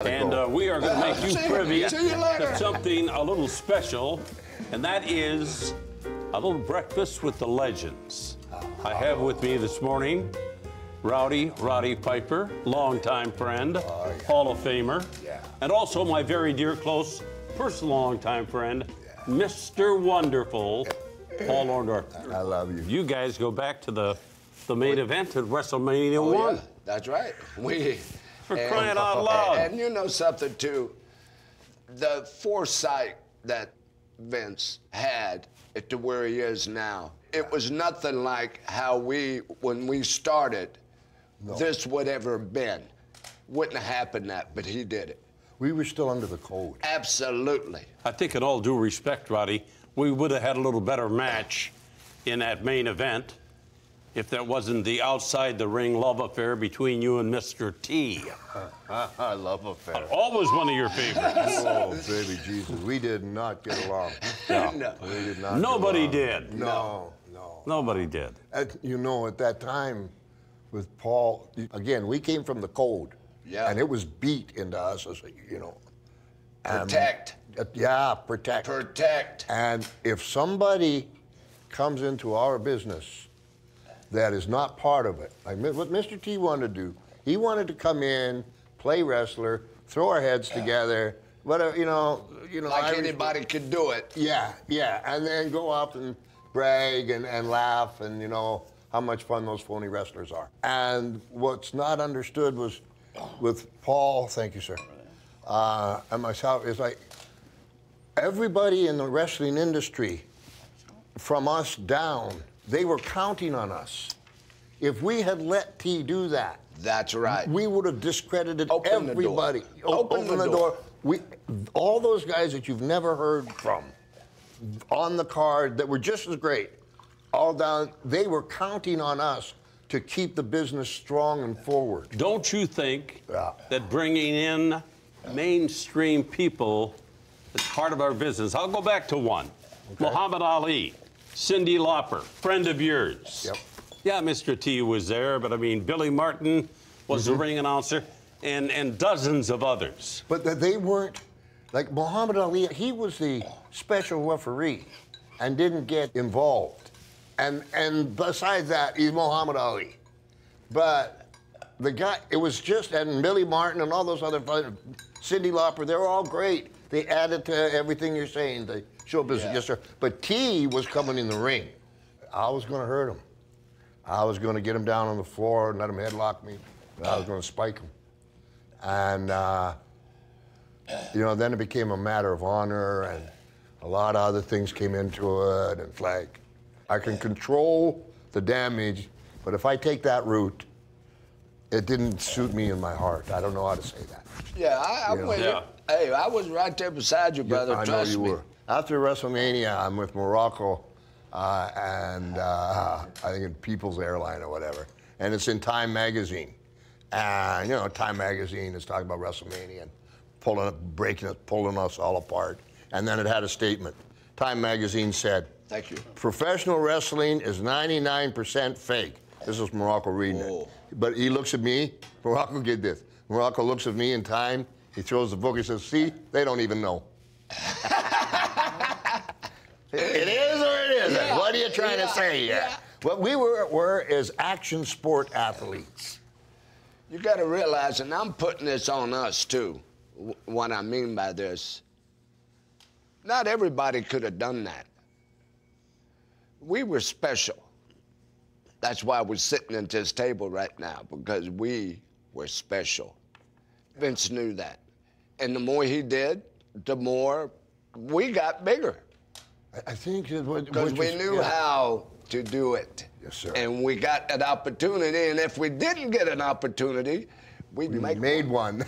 And we are going to make you privy to something a little special, and that is a little breakfast with the legends. I have with me this morning Roddy Piper, longtime friend, Hall of Famer, and also my very dear, close, personal longtime friend, Mr. Wonderful, Paul Orndorff. I love you. You guys go back to the main event at WrestleMania 1. Yeah, that's right. For crying out loud. And you know something, too? The foresight that Vince had to where he is now, it was nothing like how when we started, this would ever been. Wouldn't have happened that, but he did it. We were still under the code. Absolutely. I think in all due respect, Roddy, we would have had a little better match in that main event if that wasn't the outside-the-ring love affair between you and Mr. T. Love affair. Always one of your favorites. Oh, baby Jesus. We did not get along. No. We did not Nobody get along. did. No. Nobody did. You know, at that time with Paul, again, we came from the code. Yeah. And it was beat into us as, you know. Protect. Protect. Protect. And if somebody comes into our business that is not part of it, like what Mr. T wanted to do, he wanted to come in, play wrestler, throw our heads together, whatever, you know. Like anybody could do it. Yeah, and then go up and brag and laugh and, you know, how much fun those phony wrestlers are. And what's not understood was with Paul, thank you, sir, and myself, is like everybody in the wrestling industry, from us down, they were counting on us. If we had let T do that, that's right, we would have discredited everybody. Open the door. All those guys that you've never heard from on the card that were just as great, all down, they were counting on us to keep the business strong and forward. Don't you think that bringing in mainstream people is part of our business? I'll go back to one. Okay. Muhammad Ali, Cyndi Lauper, friend of yours. Yep. Yeah, Mr. T was there, but I mean, Billy Martin was the ring announcer, and dozens of others. But they weren't, like Muhammad Ali, he was the special referee and didn't get involved. And besides that, he's Muhammad Ali. But the guy, it was just, and Billy Martin and all those other, Cyndi Lauper, they were all great. They added to everything you're saying, the show business, yes, sir. But T was coming in the ring. I was going to hurt him. I was going to get him down on the floor and let him headlock me. I was going to spike him. And, you know, then it became a matter of honor, and a lot of other things came into it, and like, I can control the damage, but if I take that route, it didn't suit me in my heart. I don't know how to say that. Yeah, I'm with you. Hey, I was right there beside you, brother. I know you were. After WrestleMania, I'm with Morocco, and I think in People's Airline or whatever, and it's in Time Magazine. And, you know, Time Magazine is talking about WrestleMania and pulling us all apart. And then it had a statement. Time Magazine said, thank you, professional wrestling is 99% fake. This is Morocco reading it. But he looks at me, Morocco did this. Morocco looks at me in Time, he throws the book, he says, see, they don't even know. It is or it isn't? Yeah. What are you trying to say here? Yeah. What we were is action sport athletes. You got to realize, and I'm putting this on us too, what I mean by this, not everybody could have done that. We were special. That's why we're sitting at this table right now, because we were special. Vince knew that. And the more he did, the more we got bigger. I think because we knew how to do it. Yes, sir. And we got an opportunity, and if we didn't get an opportunity, we made one.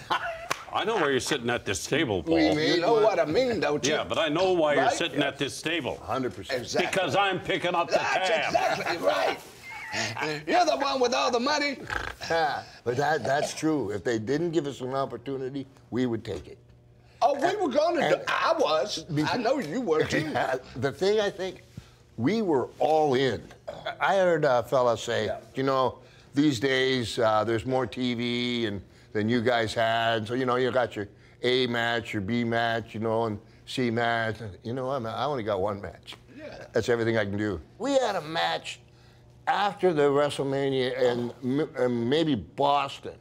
I know where you're sitting at this table, Paul. You know what I mean, don't you? Yeah, but I know why you're sitting at this table. 100%. Exactly. Because I'm picking up the tab. That's exactly right. You're the one with all the money. But that's true. If they didn't give us an opportunity, we would take it. Oh, we were going to do. I was. I know you were too. The thing, I think, we were all in. I heard a fella say, you know, these days there's more TV and than you guys had. So, you know, you got your A match, your B match, you know, and C match. You know, I only got one match. Yeah. That's everything I can do. We had a match after the WrestleMania and maybe Boston.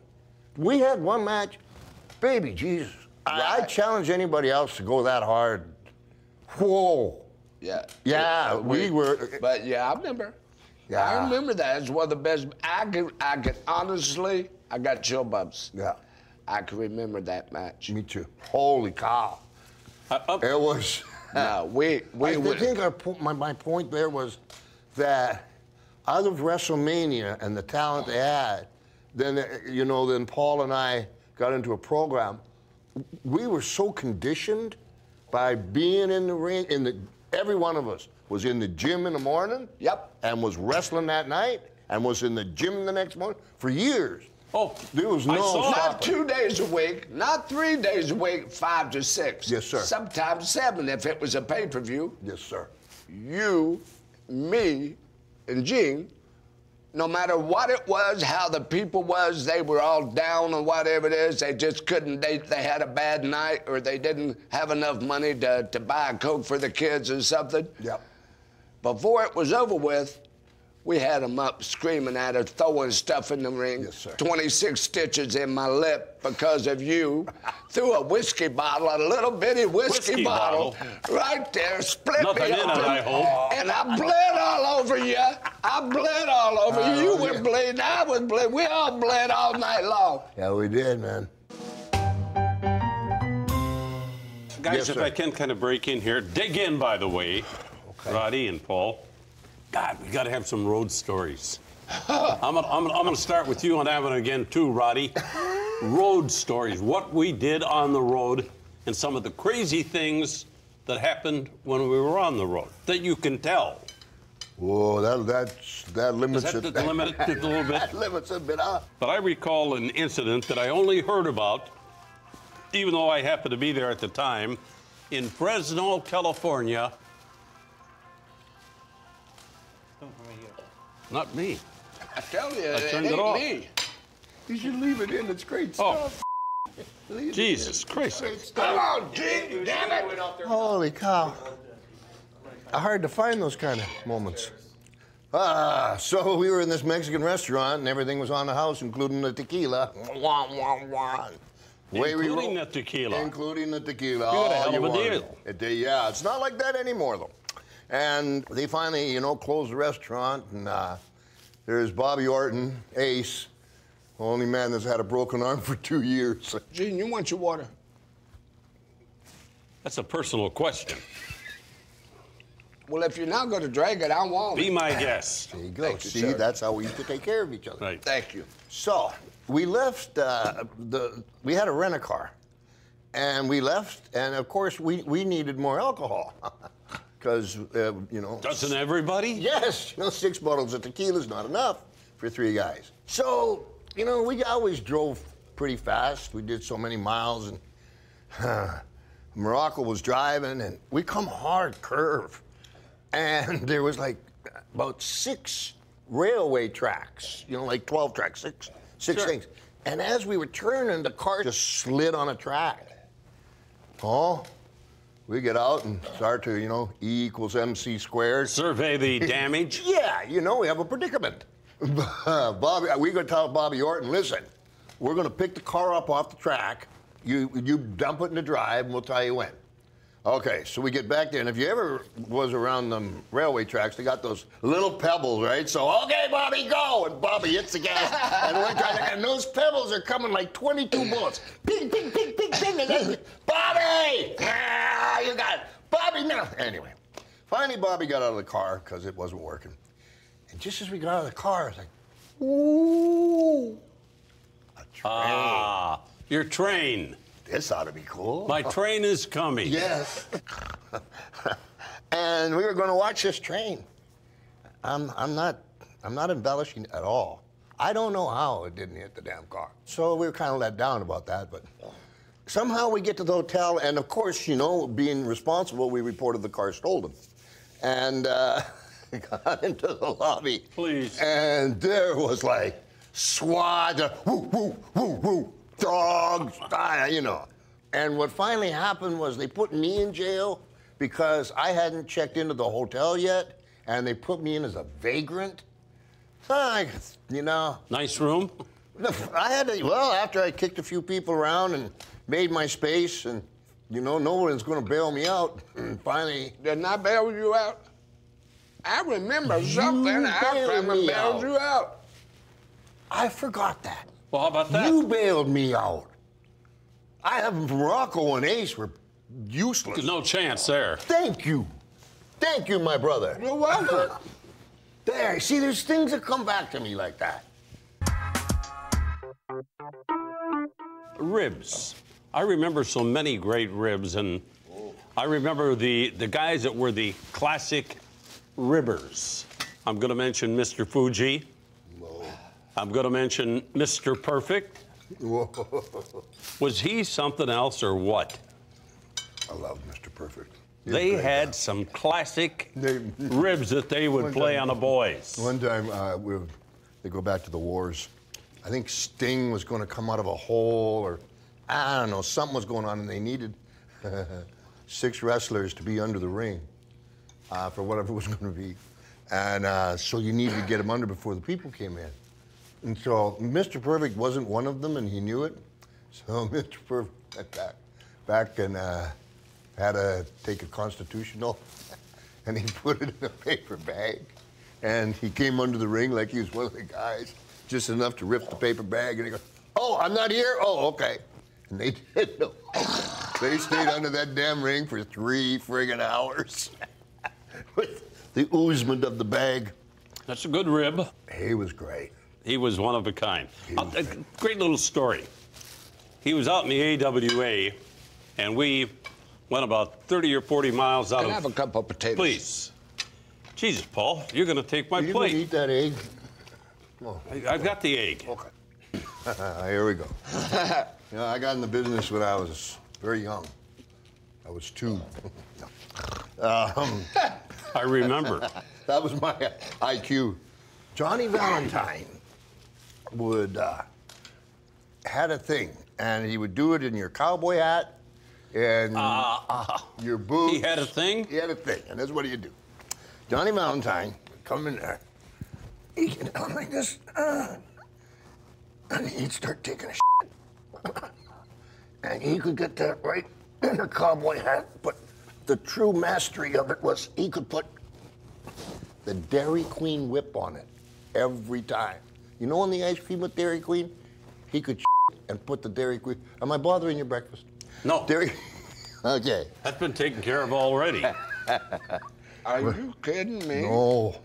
We had one match. Baby Jesus. I challenge anybody else to go that hard. Whoa. Yeah. Yeah, we were. But yeah, I remember. Yeah. I remember that. It's one of the best. I could honestly, I got chill bumps. Yeah. I can remember that match. Me too. Holy cow. It was. No, I think my point there was that out of WrestleMania and the talent they had, then Paul and I got into a program. We were so conditioned by being in the ring. Every one of us was in the gym in the morning. Yep. And was wrestling that night, and was in the gym the next morning for years. Oh, there was no not stopping. 2 days a week, not 3 days a week, 5 to 6. Yes, sir. Sometimes 7 if it was a pay-per-view. Yes, sir. You, me, and Gene, no matter what it was, how the people was, they were all down or whatever it is, they just couldn't, they had a bad night or they didn't have enough money to buy a Coke for the kids or something. Yep. Before it was over with, we had them up screaming at us, throwing stuff in the ring. Yes, sir. 26 stitches in my lip because of you. Threw a whiskey bottle, a little bitty whiskey bottle, right there, split Nothing me in it, open, I hope. and I bled all over you. I bled all over you. You were bleeding, I was bleeding. We all bled all night long. Yeah, we did, man. Guys, Yes, if sir. I can kind of break in here, dig in, by the way, Roddy and Paul. God, we got to have some road stories. I'm gonna start with you on that one again too, Roddy. Road stories, what we did on the road, and some of the crazy things that happened when we were on the road that you can tell. Whoa, that limits Does it. that limit it a little bit? That limits it a bit up. But I recall an incident that I only heard about, even though I happened to be there at the time, in Fresno, California. Not me. I tell you, I turned it it ain't off. me. You should leave it in. It's great Oh, stuff. Jesus Christ. Come on, Gene, damn it. Holy cow. Hard to find those kind of moments. So we were in this Mexican restaurant, and everything was on the house, including the tequila. Wah, wah, wah. Including the tequila. Including the tequila. You got a all hell of a wanted. deal. Yeah, it's not like that anymore, though. And they finally, closed the restaurant, and there's Bobby Orton, Ace, the only man that's had a broken arm for 2 years. Gene, you want your water? That's a personal question. Well, if you're not going to drink it, I want Be it. my guest. There you go. Thank you, See, sir. that's how we used to take care of each other. Right. Thank you. So we left. We had a rent-a-car, and we left. And of course, we needed more alcohol because Doesn't everybody? Yes, 6 bottles of tequila is not enough for 3 guys. So we always drove pretty fast. We did so many miles, and Morocco was driving, and we come hard curve, and there was like about 6 railway tracks, like 12 tracks, six Sure. things. And as we were turning, the car just slid on a track. Oh, we get out and start to, E equals MC squared. Survey the damage. Yeah, we have a predicament. Bobby, we're going to tell Bobby Orton, listen, we're going to pick the car up off the track. You dump it in the drive, and we'll tell you when. Okay, so we get back there, and if you ever was around the railway tracks, they got those little pebbles, right? So, okay, Bobby, go! And Bobby hits the gas, and those pebbles are coming like 22 bullets. Ping, ping, ping, ping, ping, and then, Bobby! Ah, you got it. Bobby, no. Anyway, finally Bobby got out of the car, because it wasn't working. And just as we got out of the car, it's like, ooh, a train. Ah, your train. This ought to be cool. My train is coming. Yes. And we were going to watch this train. I'm not embellishing at all. I don't know how it didn't hit the damn car. So we were kind of let down about that, but somehow we get to the hotel, and of course, being responsible, we reported the car stolen. And got into the lobby. Please. And there was like SWAT, woo, woo, woo, woo. dogs, you know. And what finally happened was they put me in jail because I hadn't checked into the hotel yet, and they put me in as a vagrant. So, you know. Nice room? I had to, well, after I kicked a few people around and made my space, and, you know, no one's going to bail me out. And finally... Didn't I bail you out? I remember something. I bailed you out. I forgot that. Well, how about that? You bailed me out. I have Morocco and Ace were useless. No chance there. Thank you. Thank you, my brother. You're welcome. There, see, there's things that come back to me like that. Ribs. I remember so many great ribs, and I remember the guys that were the classic ribbers. I'm going to mention Mr. Fuji. Whoa. I'm going to mention Mr. Perfect. Whoa. Was he something else or what? I love Mr. Perfect. They had some classic ribs that they would play on the boys. One time, they go back to the wars. I think Sting was going to come out of a hole, or I don't know, something was going on, and they needed 6 wrestlers to be under the ring for whatever it was going to be. And so you needed to get them under before the people came in. And so Mr. Perfect wasn't one of them, and he knew it. So Mr. Perfect went back and had to take a constitutional, and he put it in a paper bag. And he came under the ring like he was one of the guys, just enough to rip the paper bag, and he goes, "Oh, I'm not here? Oh, okay." And they did. No. They stayed under that damn ring for 3 friggin' hours with the oozement of the bag. That's a good rib. He was great. He was one of a kind. A great little story. He was out in the AWA, and we went about 30 or 40 miles out Can I have a couple of potatoes? Please. Jesus, Paul, you're going to take my You plate. eat that egg? Oh. I've got the egg. Okay. Here we go. You know, I got in the business when I was very young. I was 2. I remember. That was my IQ. Johnny Valentine would had a thing, and he would do it in your cowboy hat and your boots. He had a thing? He had a thing, and that's what he'd do. Johnny Valentine would come in there. He'd get down like this, and he'd start taking a shit. And he could get that right in the cowboy hat, but the true mastery of it was he could put the Dairy Queen whip on it every time. You know, on the ice cream with Dairy Queen, he could and put the Dairy Queen. Am I bothering your breakfast? No. Dairy. Okay. That's been taken care of already. Are you kidding me? No.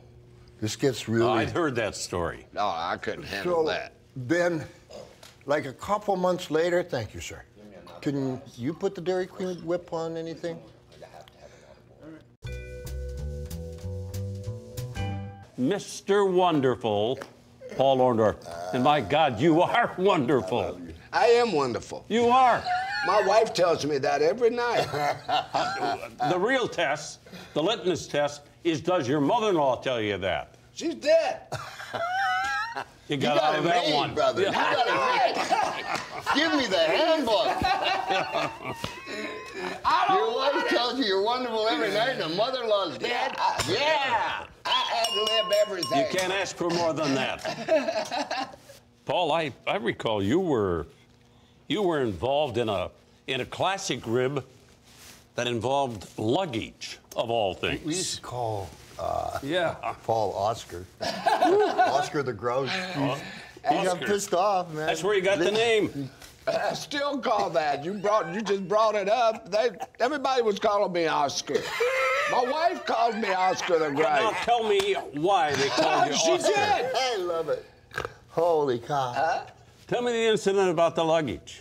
This gets really. I'd heard that story. No, I couldn't handle that. Then, like a couple months later, thank you, sir. Can you put the Dairy Queen whip on anything? Mr. Wonderful, Paul Orndorff. And my God, you are wonderful. I am wonderful. You are. My wife tells me that every night. The real test, the litmus test, is does your mother-in-law tell you that? She's dead. You got out of that made, one. brother. Yeah. You got it made. Give me the handbook. Your wife tells you you're wonderful every night, and the mother-in-law's dead. Yeah. I ad-lib everything. You can't ask for more than that. Paul, I recall you were involved in a classic rib that involved luggage, of all things. We used to call Paul Oscar. Oscar the Grouch. He got pissed off, man. That's where you got the name. I still call that. You just brought it up. Everybody was calling me Oscar. My wife called me Oscar the Grouch. Now tell me why they called you She Oscar. did. I love it. Holy cow. Tell me the incident about the luggage.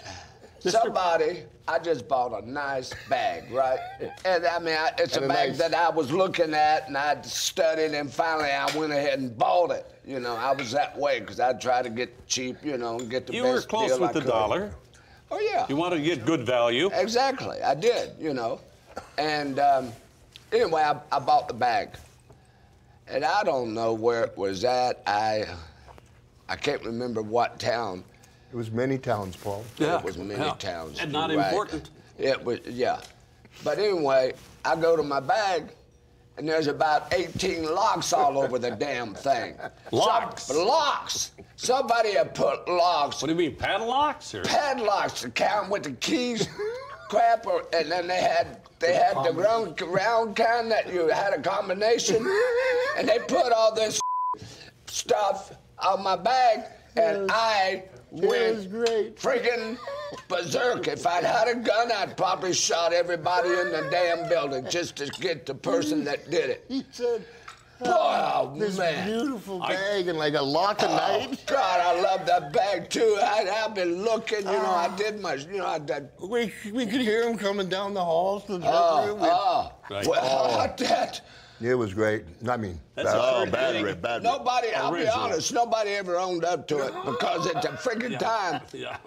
Somebody, I just bought a nice bag, right? And I mean, it's a bag that I was looking at and I'd studied, and finally I went ahead and bought it. You know, I was that way because I'd try to get cheap, you know, and get the You best were close deal with I the could. dollar. Oh, yeah. You wanted to get good value. Exactly, I did, you know. And anyway, I bought the bag. And I don't know where it was at. I can't remember what town. It was many towns, Paul. Yeah. It was many towns. And not Right. important. It was, yeah. But anyway, I go to my bag, and there's about 18 locks all over the damn thing. Locks? Locks. Somebody had put locks. What do you mean, padlocks? Or? Padlocks to count with the keys, crap, and then they had the round kind that you had a combination, and they put all this stuff on my bag, and I went freaking berserk. If I'd had a gun, I'd probably shot everybody in the damn building just to get the person that did it. He said, Wow, this man. beautiful bag and like a lock of night. God, I love that bag too. I've been looking, you know, I did my, you know, I did. We could hear him coming down the halls to the room. Right. Well, that. It was great. I mean, That's bad rip. Nobody, I'll be Original. honest, nobody ever owned up to it because at the freaking time, Yeah.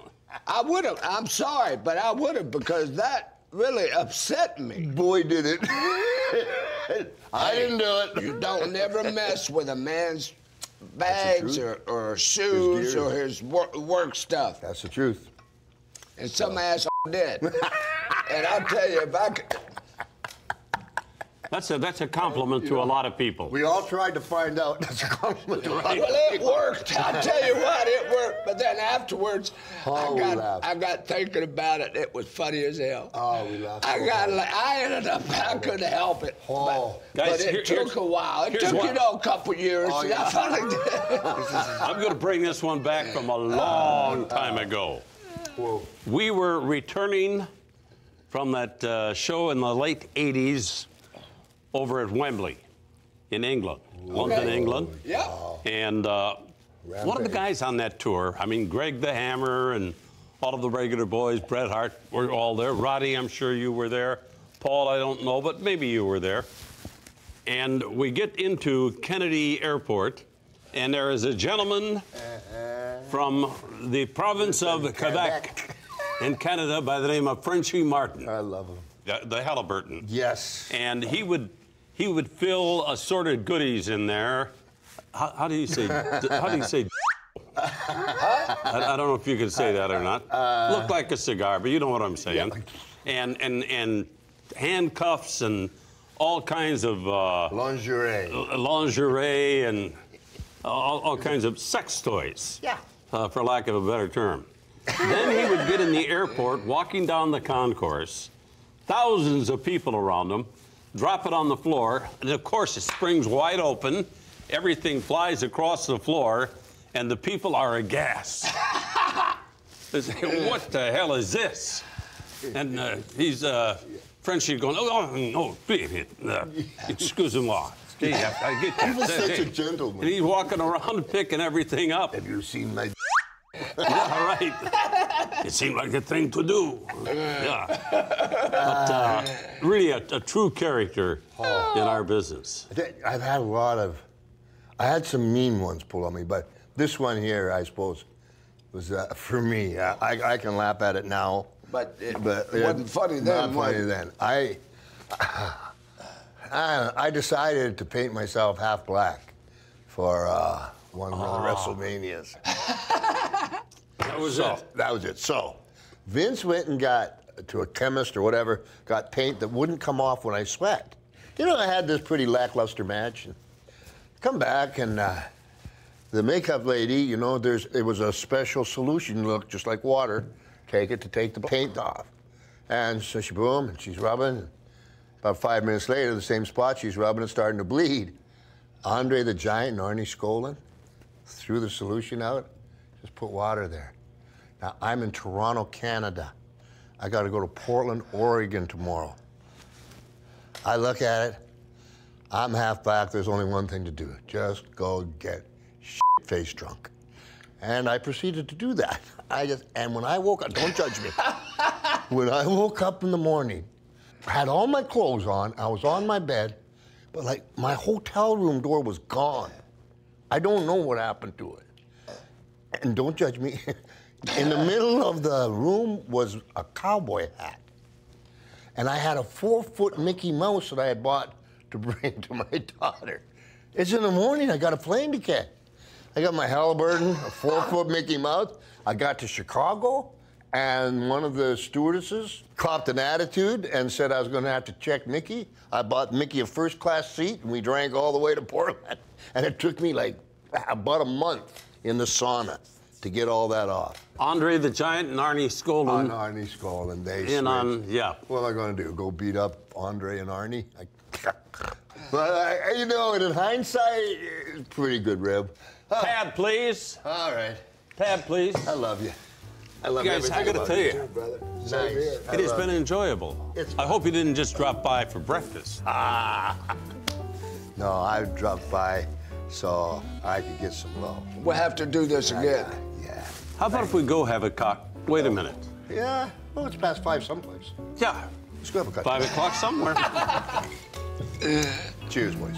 I would have, I'm sorry, but I would have because that really upset me. Boy, did it. I didn't do it. You don't never mess with a man's bags or shoes gear. or his work stuff. That's the truth. And some asshole did. And I'll tell you, if I could. That's a compliment to a lot of people. We all tried to find out. That's a compliment to Right. Well, it worked. I'll tell you what, it worked. But then afterwards, Oh, we laughed. I got thinking about it. It was funny as hell. Oh, we laughed. I ended up, I couldn't help it. Oh. Guys, But it took a while. It took, what- you know, a couple years. Oh, yeah. I finally did. I'm going to bring this one back from a long time ago. Whoa. We were returning from that show in the late 80s over at Wembley in England, London, England. Yeah. And one of the guys on that tour, I mean, Greg the Hammer and all of the regular boys, Bret Hart were all there. Roddy, I'm sure you were there. Paul, I don't know, but maybe you were there. And we get into Kennedy Airport, and there is a gentleman from the province of Quebec in Canada by the name of Frenchie Martin, I love him. the Halliburton. Yes. And he would fill assorted goodies in there. How do you say? How do you say? I don't know if you can say that or not. Looked like a cigar, but you know what I'm saying. Yeah. And handcuffs and all kinds of Lingerie. and all kinds of sex toys. Yeah. For lack of a better term. Then he would get in the airport, walking down the concourse, thousands of people around him, drop it on the floor, and of course it springs wide open, everything flies across the floor, and the people are aghast. They say, what the hell is this? And he's Frenchie going, oh, no, excuse-moi. I get that. He was such a gentleman. And he's walking around picking everything up. Have you seen my... Yeah, right. It seemed like a thing to do. Yeah. But really a true character in our business. I've had a lot of... I had some mean ones pulled on me, but this one here, I suppose, was for me. I can laugh at it now. But it wasn't funny then. Not funny then. I decided to paint myself half black for one of the WrestleManias. That was it. That was it. So, Vince went and got to a chemist or whatever, got paint that wouldn't come off when I sweat. You know, I had this pretty lackluster match. And come back and the makeup lady, you know, it was a special solution look, just like water. Take it to take the paint off. And so she, boom, and she's rubbing. About 5 minutes later, the same spot she's rubbing, it's starting to bleed. Andre the Giant and Arnie Skolin threw the solution out, just put water there. Now, I'm in Toronto, Canada. I got to go to Portland, Oregon tomorrow. I look at it. I'm half black. There's only one thing to do. Just go get shit-faced drunk. And I proceeded to do that. And when I woke up, don't judge me. When I woke up in the morning, I had all my clothes on. I was on my bed, but like my hotel room door was gone. I don't know what happened to it. And don't judge me. In the middle of the room was a cowboy hat. And I had a 4-foot Mickey Mouse that I had bought to bring to my daughter. It's in the morning, I got a plane to catch. I got my Halliburton, a 4-foot Mickey Mouse. I got to Chicago, and one of the stewardesses copped an attitude and said I was going to have to check Mickey. I bought Mickey a first-class seat, and we drank all the way to Portland. And it took me like about a month in the sauna to get all that off. Andre the Giant and Arnie Skolin. On Arnie Skolin, they switched. Yeah. What am I going to do? Go beat up Andre and Arnie? But you know, in hindsight, it's pretty good, Reb. Tab, please. All right. Tab, please. I love you. I love you guys, I gotta tell you, brother. Nice. it has been enjoyable. I hope you didn't just drop by for breakfast. No, I dropped by so I could get some love. We'll have to do this again. Yeah. How about if we go have a cock? Wait a minute. Yeah. Well, it's past 5 someplace. Yeah. Let's go have a cocktail. 5 o'clock somewhere. Cheers, boys.